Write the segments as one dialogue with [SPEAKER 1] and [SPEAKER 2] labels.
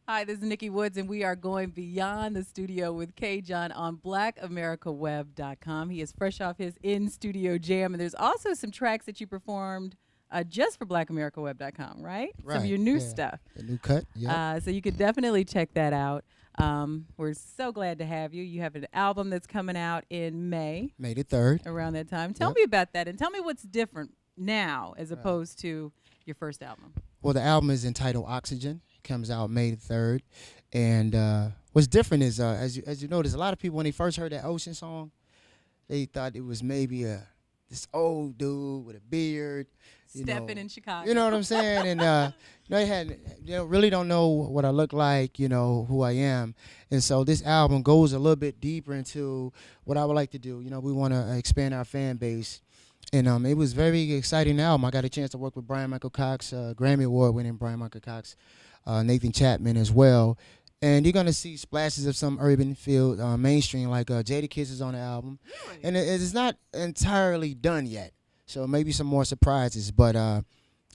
[SPEAKER 1] Hi, this is Nikki Woods, and we are going beyond the studio with K. John on BlackAmericaWeb.com. He is fresh off his in-studio jam, and there's also some tracks that you performed just for BlackAmericaWeb.com, right? Some of
[SPEAKER 2] Right.
[SPEAKER 1] your new
[SPEAKER 2] Yeah.
[SPEAKER 1] stuff.
[SPEAKER 2] The new cut. Yep.
[SPEAKER 1] So you could definitely check that out. We're so glad to have you. You have an album that's coming out in May,
[SPEAKER 2] Made it third.
[SPEAKER 1] around that time. Tell
[SPEAKER 2] Yep.
[SPEAKER 1] me about that, and tell me what's different now as
[SPEAKER 2] Right.
[SPEAKER 1] opposed to your first album.
[SPEAKER 2] Well, the album is entitled Oxygen. It comes out May the 3rd. And what's different is, as you notice, a lot of people, when they first heard that Ocean song, they thought it was maybe this old dude with a beard.
[SPEAKER 1] Stepping in Chicago.
[SPEAKER 2] You know what I'm saying? And really don't know what I look like, who I am. And so this album goes a little bit deeper into what I would like to do. We want to expand our fan base. And it was very exciting album. I got a chance to work with Brian Michael Cox, Grammy Award winning Brian Michael Cox, Nathan Chapman as well. And you're going to see splashes of some urban field, mainstream, like Jadakiss is on the album.
[SPEAKER 1] Really?
[SPEAKER 2] And it's not entirely done yet. So maybe some more surprises. But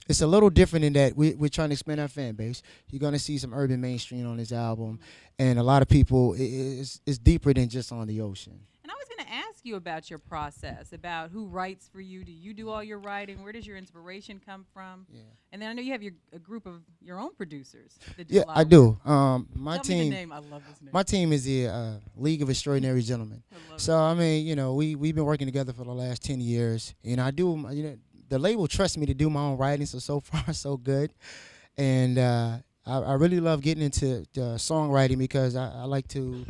[SPEAKER 2] it's a little different in that we're trying to expand our fan base. You're going to see some urban mainstream on this album. And a lot of people, it's deeper than just on the ocean.
[SPEAKER 1] And I was going to ask you about your process, about who writes for you. Do you do all your writing? Where does your inspiration come from?
[SPEAKER 2] Yeah.
[SPEAKER 1] And then I know you have a group of your own producers that do
[SPEAKER 2] Yeah,
[SPEAKER 1] a lot
[SPEAKER 2] I
[SPEAKER 1] of
[SPEAKER 2] do.
[SPEAKER 1] work.
[SPEAKER 2] My
[SPEAKER 1] Tell me the
[SPEAKER 2] team.
[SPEAKER 1] name. I love this name.
[SPEAKER 2] My team is the League of Extraordinary Gentlemen.
[SPEAKER 1] I love
[SPEAKER 2] So I mean, we've been working together for the last 10 years, and I do. The label trusts me to do my own writing, so far so good, and I really love getting into songwriting because I like to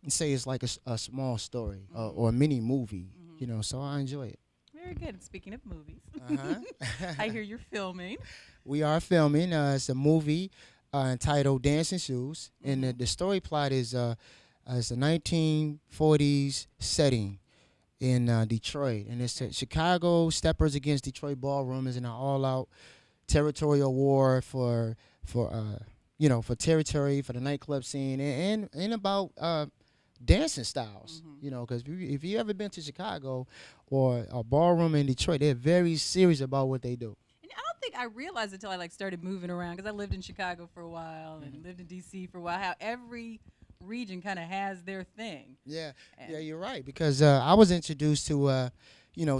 [SPEAKER 2] say it's like a small story or a mini movie, So I enjoy it.
[SPEAKER 1] Very good. Speaking of movies,
[SPEAKER 2] Uh-huh.
[SPEAKER 1] I hear you're filming.
[SPEAKER 2] We are filming. It's a movie entitled Dancing Shoes, and the story plot is it's a 1940s setting in Detroit, and it's Chicago Steppers against Detroit Ballroom is in an all-out territorial war for territory, for the nightclub scene, and about dancing styles. Because if you ever been to Chicago or a ballroom in Detroit, they're very serious about what they do.
[SPEAKER 1] And I don't think I realized until I started moving around, because I lived in Chicago for a while and lived in D.C. for a while, how every region kind of has their thing.
[SPEAKER 2] Yeah,
[SPEAKER 1] And
[SPEAKER 2] yeah, you're right. Because I was introduced to,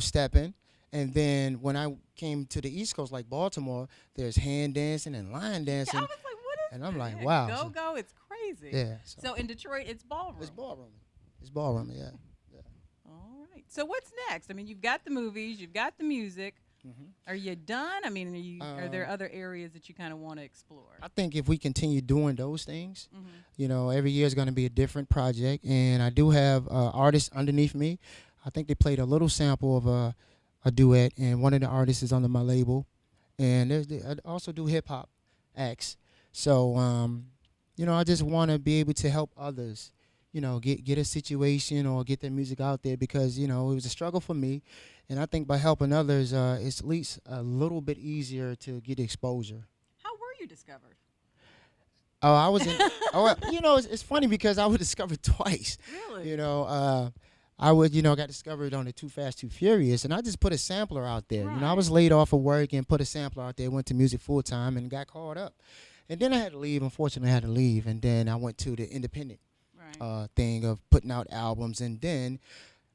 [SPEAKER 2] stepping, and then when I came to the East Coast, like Baltimore, there's hand dancing and line
[SPEAKER 1] yeah, I
[SPEAKER 2] dancing,
[SPEAKER 1] was like, what is
[SPEAKER 2] and I'm like,
[SPEAKER 1] that?
[SPEAKER 2] wow.
[SPEAKER 1] Go, it's crazy.
[SPEAKER 2] Yeah.
[SPEAKER 1] So in Detroit, it's ballroom.
[SPEAKER 2] It's ballroom. It's ballroom. Yeah.
[SPEAKER 1] All right. So what's next? I mean, you've got the movies, you've got the music. Are you done? I mean, are there other areas that you kind of want to explore?
[SPEAKER 2] I think if we continue doing those things, every year is going to be a different project, and I do have artists underneath me. I think they played a little sample of a duet, and one of the artists is under my label, and I also do hip hop acts. So, I just want to be able to help others, get a situation or get their music out there because, it was a struggle for me. And I think by helping others, it's at least a little bit easier to get exposure.
[SPEAKER 1] How were you discovered?
[SPEAKER 2] Oh, I was in. It's funny because I was discovered twice.
[SPEAKER 1] Really?
[SPEAKER 2] Got discovered on the Too Fast, Too Furious, and I just put a sampler out there. I was laid off of work and put a sampler out there, went to music full time, and got called up. And then I had to leave. Unfortunately, I had to leave, and then I went to the independent thing of putting out albums, and then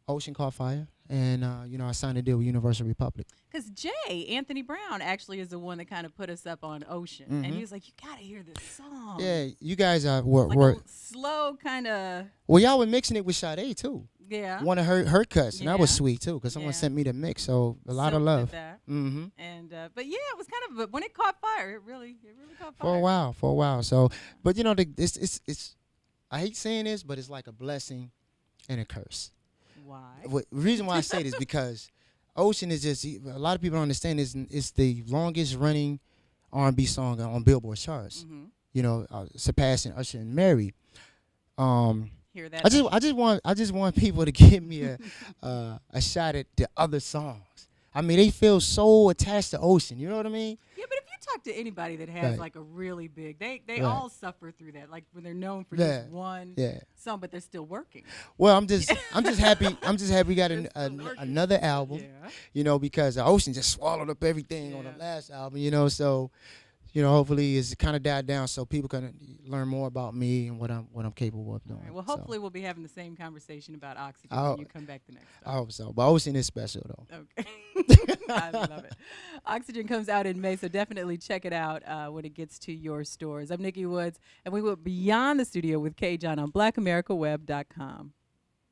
[SPEAKER 2] Ocean caught fire, and I signed a deal with Universal Republic.
[SPEAKER 1] Because Anthony Brown, actually is the one that kind of put us up on Ocean, and he was like, "You gotta hear this song."
[SPEAKER 2] Yeah, you guys
[SPEAKER 1] Like
[SPEAKER 2] were
[SPEAKER 1] a slow kind of.
[SPEAKER 2] well, y'all were mixing it with Sade too.
[SPEAKER 1] Yeah.
[SPEAKER 2] One of her cuts, and that was
[SPEAKER 1] Yeah.
[SPEAKER 2] sweet too, because someone
[SPEAKER 1] Yeah.
[SPEAKER 2] sent me the mix, so a lot of
[SPEAKER 1] Silk
[SPEAKER 2] love.
[SPEAKER 1] did that.
[SPEAKER 2] Mm-hmm.
[SPEAKER 1] And but yeah, it was kind of. But when it caught fire, it really caught fire.
[SPEAKER 2] For a while. So, but it's I hate saying this, but it's like a blessing and a curse.
[SPEAKER 1] Why?
[SPEAKER 2] The reason why I say this because Ocean is just a lot of people don't understand it's the longest running R&B song on Billboard charts. Surpassing Usher and Mary.
[SPEAKER 1] Hear that?
[SPEAKER 2] I just want people to give me a shot at the other songs. I mean, they feel so attached to Ocean. You know what I mean?
[SPEAKER 1] Yeah, but if you talk to anybody that has
[SPEAKER 2] Right.
[SPEAKER 1] like a really big, they
[SPEAKER 2] Right.
[SPEAKER 1] all suffer through that. Like when they're known for
[SPEAKER 2] Yeah.
[SPEAKER 1] just one
[SPEAKER 2] Yeah.
[SPEAKER 1] song, but they're still working.
[SPEAKER 2] Well, I'm just happy. I'm just happy we got
[SPEAKER 1] It's still working.
[SPEAKER 2] another album.
[SPEAKER 1] Yeah.
[SPEAKER 2] Because Ocean just swallowed up everything on the
[SPEAKER 1] Yeah.
[SPEAKER 2] last album. So hopefully it's kind of died down so people can learn more about me and what I'm capable of
[SPEAKER 1] All
[SPEAKER 2] doing.
[SPEAKER 1] right. Well,
[SPEAKER 2] So
[SPEAKER 1] hopefully we'll be having the same conversation about oxygen
[SPEAKER 2] I,
[SPEAKER 1] when you come back the next
[SPEAKER 2] I
[SPEAKER 1] time.
[SPEAKER 2] hope so. But Ocean is special though.
[SPEAKER 1] Okay. I love it. Oxygen comes out in May, so definitely check it out when it gets to your stores. I'm Nikki Woods, and we will be beyond the studio with K. John on BlackAmericaWeb.com.